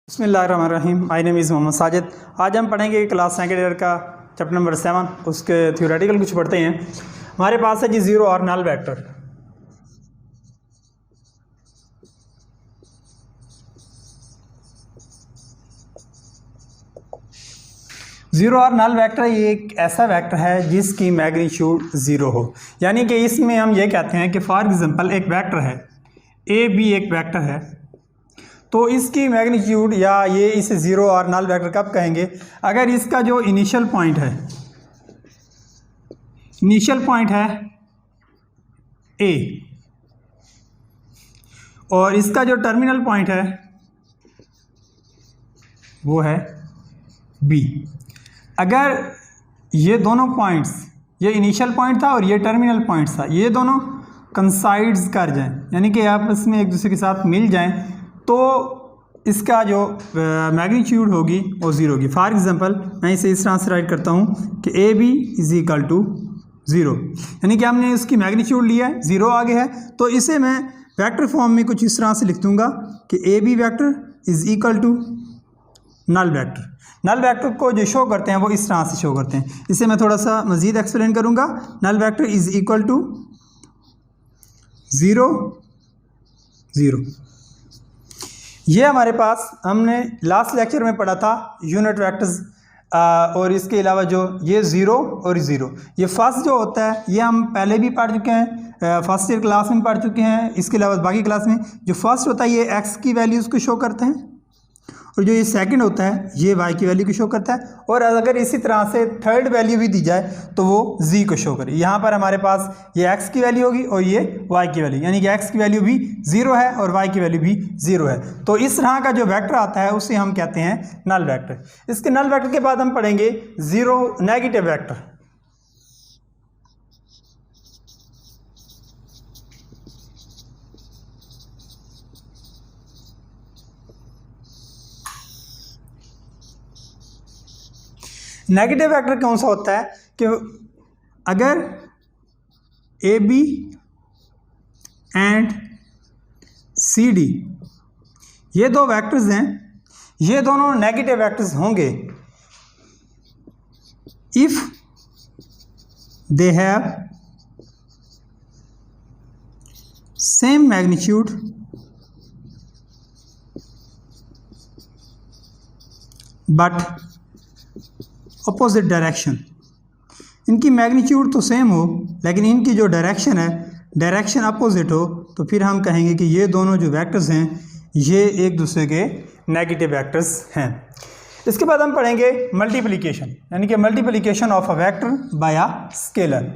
बिस्मिल्लाहिर्रहमानिर्रहीम। My name is Mohammad Sajid. आज हम पढ़ेंगे क्लास सेकेंड ईयर का चैप्टर नंबर 7, उसके थ्योरेटिकल कुछ पढ़ते हैं। हमारे पास है जी ज़ीरो और नल वेक्टर। ज़ीरो और नल वेक्टर ये एक ऐसा वेक्टर है जिसकी मैग्नीट्यूड ज़ीरो हो, यानी कि इसमें हम ये कहते हैं कि फॉर एग्जांपल एक वेक्टर है ए बी, एक वेक्टर है, तो इसकी मैग्नीट्यूड या ये इसे ज़ीरो और नल वेक्टर कब कहेंगे? अगर इसका जो इनिशियल पॉइंट है ए और इसका जो टर्मिनल पॉइंट है वो है बी। अगर ये दोनों पॉइंट्स, ये इनिशियल पॉइंट था और ये टर्मिनल पॉइंट था, ये दोनों कंसाइड्स कर जाएं, यानी कि आपस में एक दूसरे के साथ मिल जाएं, तो इसका जो मैग्नीट्यूड होगी वो ज़ीरो होगी। फॉर एग्जांपल मैं इसे इस तरह से राइट करता हूँ कि A B is equal to zero, यानी कि हमने इसकी मैग्नीट्यूड लिया है, ज़ीरो आगे है, तो इसे मैं वेक्टर फॉर्म में कुछ इस तरह से लिख दूँगा कि A B vector is equal to null vector. Null vector को जो शो करते हैं वो इस तरह से शो करते हैं। इसे मैं थोड़ा सा मज़ीद एक्सप्लेन करूँगा। Null vector is equal to zero zero. ये हमारे पास हमने लास्ट लेक्चर में पढ़ा था यूनिट वेक्टर्स, और इसके अलावा जो ये ज़ीरो और ज़ीरो, ये फर्स्ट जो होता है ये हम पहले भी पढ़ चुके हैं, फर्स्ट ईयर क्लास में पढ़ चुके हैं। इसके अलावा बाकी क्लास में जो फर्स्ट होता है ये एक्स की वैल्यूज़ को शो करते हैं, और जो ये सेकंड होता है ये वाई की वैल्यू को शो करता है, और अगर इसी तरह से थर्ड वैल्यू भी दी जाए तो वो जी को शो करे। यहाँ पर हमारे पास ये एक्स की वैल्यू होगी और ये वाई की वैल्यू, यानी कि एक्स की वैल्यू भी ज़ीरो है और वाई की वैल्यू भी ज़ीरो है। तो इस तरह का जो वेक्टर आता है उसे हम कहते हैं नल वेक्टर। इसके नल वेक्टर के बाद हम पढ़ेंगे zero negative vector. Negative vector कौन सा होता है कि अगर A B and C D ये दो वेक्टर्स हैं, ये दोनों नेगेटिव वेक्टर्स होंगे if they have same magnitude but opposite direction. इनकी मैग्नीट्यूड तो सेम हो लेकिन इनकी जो डायरेक्शन है डायरेक्शन अपोजिट हो, तो फिर हम कहेंगे कि ये दोनों जो वेक्टर्स हैं ये एक दूसरे के नेगेटिव वेक्टर्स हैं। इसके बाद हम पढ़ेंगे मल्टीप्लिकेशन, यानी कि multiplication of a vector by a scalar.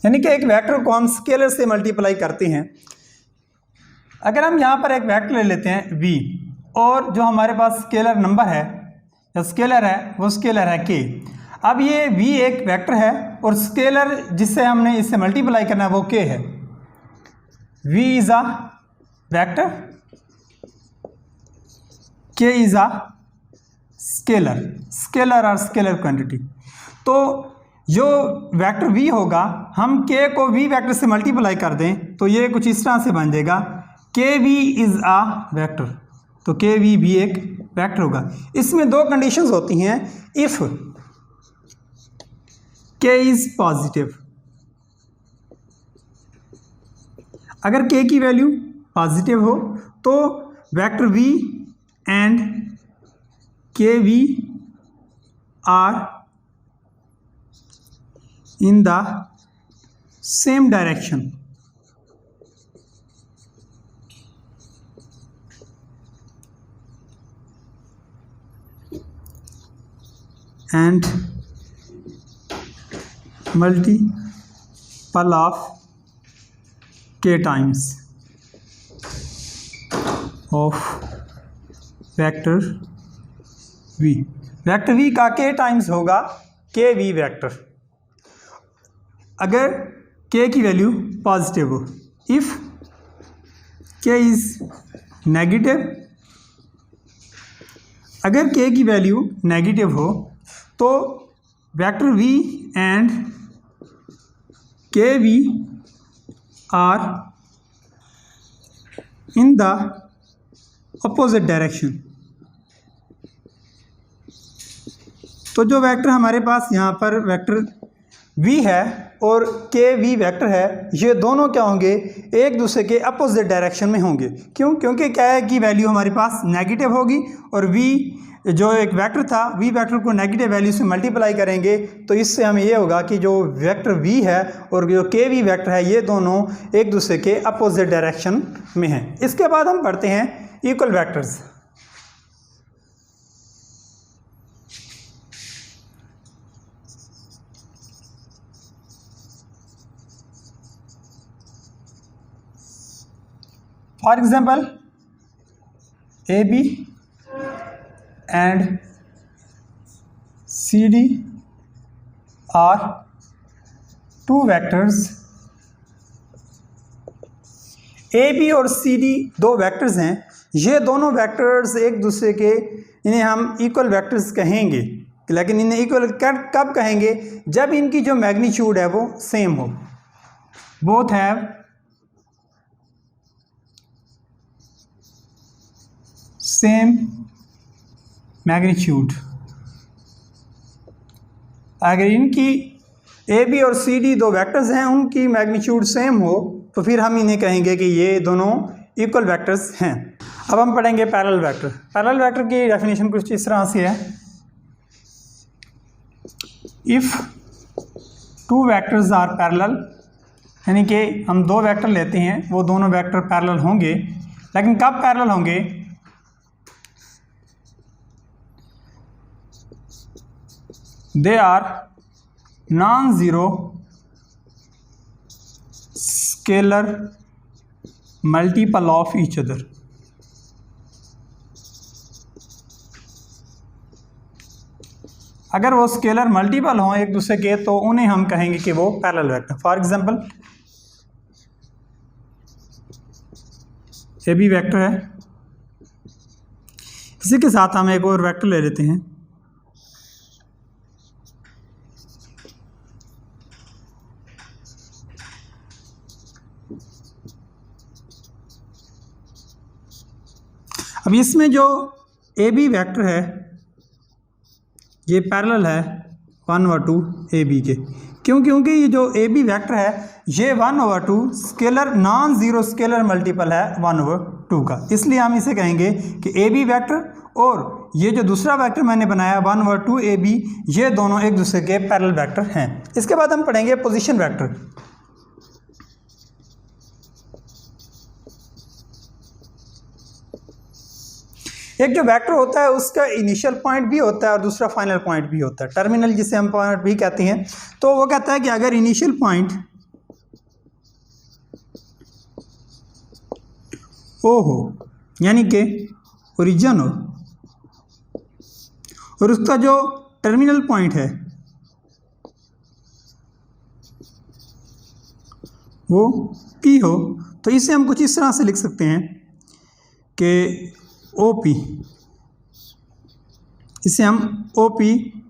यानी कि एक वेक्टर को हम स्केलर से मल्टीप्लाई करते हैं। अगर हम यहाँ पर एक वेक्टर ले लेते हैं v, और जो हमारे पास स्केलर नंबर है या स्केलर है वो स्केलर है k। अब ये v एक वेक्टर है और स्केलर जिससे हमने इससे मल्टीप्लाई करना है वो k है। v is a vector, k is a scalar और स्केलर क्वांटिटी। तो जो वेक्टर v होगा, हम k को v वेक्टर से मल्टीप्लाई कर दें तो ये कुछ इस तरह से बन जाएगा kv इज़ अ वेक्टर। तो kv भी एक वेक्टर होगा। इसमें दो कंडीशंस होती हैं। इफ़ k इज़ पॉजिटिव, अगर k की वैल्यू पॉजिटिव हो तो vector v and kv are in the same direction, and multiple of k times of vector v। Vector v का k टाइम्स होगा kv वेक्टर अगर k की value positive हो। If k is negative अगर k की वैल्यू negative हो तो vector v and kv are in the opposite direction. तो जो वेक्टर हमारे पास यहाँ पर वेक्टर v है और kv वेक्टर है, ये दोनों क्या होंगे, एक दूसरे के अपोजिट डायरेक्शन में होंगे। क्यों? क्योंकि क्या है कि वैल्यू हमारे पास नेगेटिव होगी और v जो एक वेक्टर था, v वेक्टर को नेगेटिव वैल्यू से मल्टीप्लाई करेंगे तो इससे हमें ये होगा कि जो वेक्टर v है और जो kv वेक्टर है ये दोनों एक दूसरे के अपोजिट डायरेक्शन में हैं। इसके बाद हम पढ़ते हैं equal vectors. For example AB and CD are two vectors। AB और CD दो वेक्टर्स हैं। ये दोनों वेक्टर्स एक दूसरे के, इन्हें हम इक्वल वेक्टर्स कहेंगे, लेकिन इन्हें इक्वल कब कहेंगे, जब इनकी जो मैग्नीट्यूड है वो सेम हो। Both have same magnitude. अगर इनकी AB और CD दो वेक्टर्स हैं, उनकी मैग्नीट्यूड सेम हो तो फिर हम इन्हें कहेंगे कि ये दोनों इक्वल वेक्टर्स हैं। अब हम पढ़ेंगे पैरेलल वेक्टर। पैरेलल वेक्टर की डेफिनेशन कुछ इस तरह से है, if two vectors are parallel, यानी कि हम दो वेक्टर लेते हैं, वो दोनों वेक्टर पैरेलल होंगे, लेकिन कब पैरेलल होंगे, they are non-zero scalar multiple of each other। अगर वो स्केलर मल्टीपल हों एक दूसरे के तो उन्हें हम कहेंगे कि वो parallel vector. For example A B vector है, इसी के साथ हम एक और वेक्टर ले लेते हैं, अब इसमें जो ए बी वेक्टर है ये पैरेलल है 1/2 ए बी के। क्यों? क्योंकि ये जो ए बी वेक्टर है ये 1/2 scalar non zero scalar multiple है 1/2 का, इसलिए हम इसे कहेंगे कि ए बी वेक्टर और ये जो दूसरा वेक्टर मैंने बनाया 1/2 ए बी, ये दोनों एक दूसरे के पैरेलल वेक्टर हैं। इसके बाद हम पढ़ेंगे पोजीशन वेक्टर। एक जो वेक्टर होता है उसका इनिशियल पॉइंट भी होता है और दूसरा फाइनल पॉइंट भी होता है, टर्मिनल जिसे हम पॉइंट भी कहते हैं। तो वो कहता है कि अगर इनिशियल पॉइंट ओ हो, यानी कि ओरिजिन हो, और उसका जो टर्मिनल पॉइंट है वो P हो, तो इसे हम कुछ इस तरह से लिख सकते हैं कि OP, इसे हम OP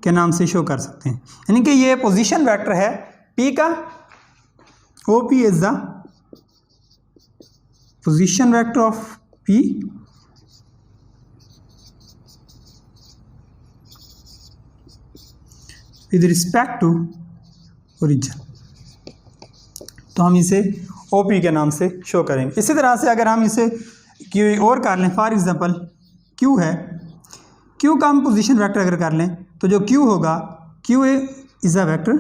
के नाम से शो कर सकते हैं। यानी कि ये पोजीशन वेक्टर है P का, OP is the position vector of P with respect to origin. तो हम इसे OP के नाम से शो करेंगे। इसी तरह से अगर हम इसे Q और कर लें, फॉर एग्जांपल Q है, Q का हम पोजीशन वेक्टर अगर कर लें तो जो Q होगा, Q इज़ अ वेक्टर,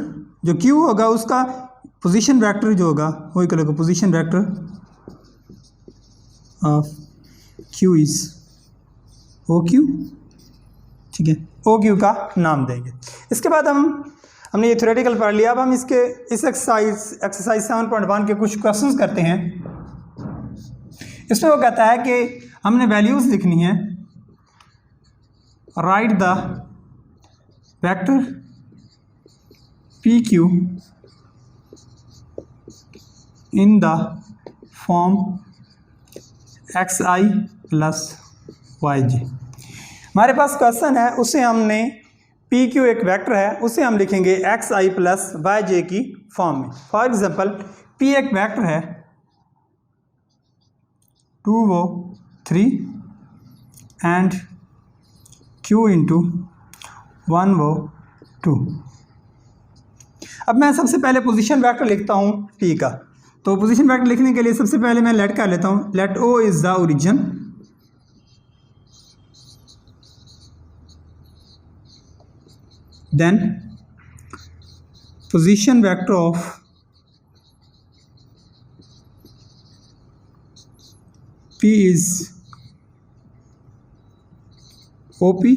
जो Q होगा उसका पोजीशन वेक्टर जो होगा वो इक्वल होगा position vector of Q is OQ। ठीक है, OQ का नाम देंगे। इसके बाद हमने ये थ्योरेटिकल पढ़ लिया। अब हम इस एक्सरसाइज 7.1 के कुछ क्वेश्चंस करते हैं। इसमें वो कहता है कि हमने वैल्यूज़ लिखनी है, right the vector PQ in the form XI + YJ। हमारे पास क्वेश्चन है, उसे हमने पी क्यू एक वेक्टर है, उसे हम लिखेंगे एक्स आई प्लस वाई जे की फॉर्म में। फॉर एग्जांपल पी एक वेक्टर है 2 वो 3 एंड क्यू इंटू 1 वो 2। अब मैं सबसे पहले पोजीशन वेक्टर लिखता हूँ पी का। तो पोजीशन वेक्टर लिखने के लिए सबसे पहले मैं लेट कर लेता हूँ, let O is the origin, then position vector of P is OP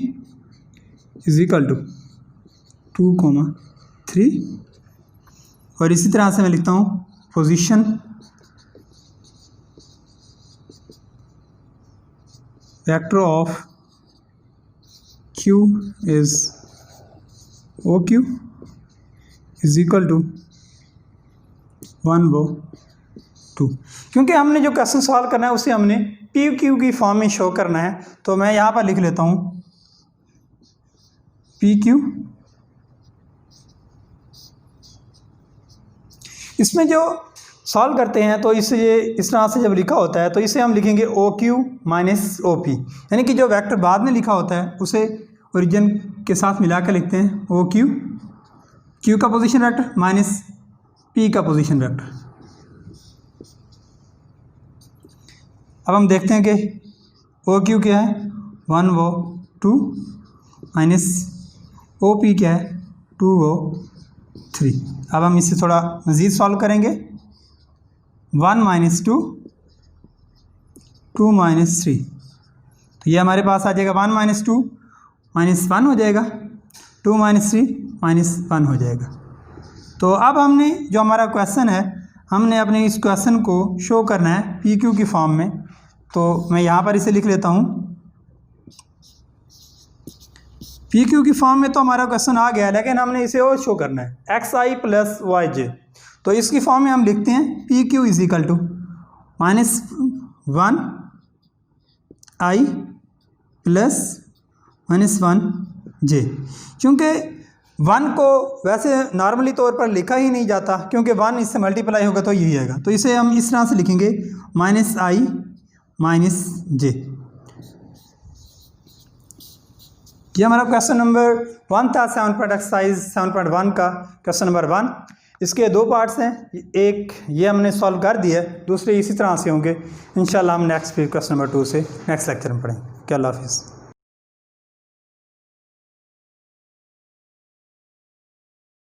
is equal to 2, 3 और इसी तरह से मैं लिखता हूँ position vector of Q is OQ is equal to 1 वो 2। क्योंकि हमने जो क्वेश्चन सॉल्व करना है उसे हमने पी क्यू की फॉर्म में शो करना है, तो मैं यहाँ पर लिख लेता हूँ पी क्यू। इसमें जो सॉल्व करते हैं तो इसे ये इस तरह से जब लिखा होता है तो इसे हम लिखेंगे O Q minus O P, यानी कि जो वेक्टर बाद में लिखा होता है उसे ओरिजिन के साथ मिला कर लिखते हैं ओ क्यू, क्यू का पोजीशन वेक्टर माइनस पी का पोजीशन वेक्टर। अब हम देखते हैं कि ओ क्यू क्या है 1 वो 2 माइनस ओ पी क्या है 2 वो 3। अब हम इसे थोड़ा मज़ीद सॉल्व करेंगे, 1 माइनस 2 2 माइनस 3, तो ये हमारे पास आ जाएगा 1 माइनस 2 माइनस 1 हो जाएगा, 2 माइनस 3 माइनस 1 हो जाएगा। तो अब हमने जो हमारा क्वेश्चन है, हमने अपने इस क्वेश्चन को शो करना है पी क्यू की फॉर्म में। तो मैं यहाँ पर इसे लिख लेता हूँ पी क्यू की फॉर्म में। तो हमारा क्वेश्चन आ गया, लेकिन हमने इसे और शो करना है x i plus y j. तो इसकी फॉर्म में हम लिखते हैं P Q is equal to -1 i plus -1 j. क्योंकि 1 को वैसे नॉर्मली तौर पर लिखा ही नहीं जाता, क्योंकि 1 इससे मल्टीप्लाई होगा तो यही आएगा। तो इसे हम इस तरह से लिखेंगे -i -j। ये हमारा क्वेश्चन नंबर 1 था 7 एक्सरसाइज 7.1 का क्वेश्चन नंबर 1। इसके 2 पार्ट्स हैं, एक ये हमने सॉल्व कर दिया है, दूसरे इसी तरह से होंगे। इंशाल्लाह हम नेक्स्ट फिर क्वेश्चन नंबर 2 से नेक्स्ट लेक्चर में पढ़ेंगे। क्या अल्लाह हाफिज़।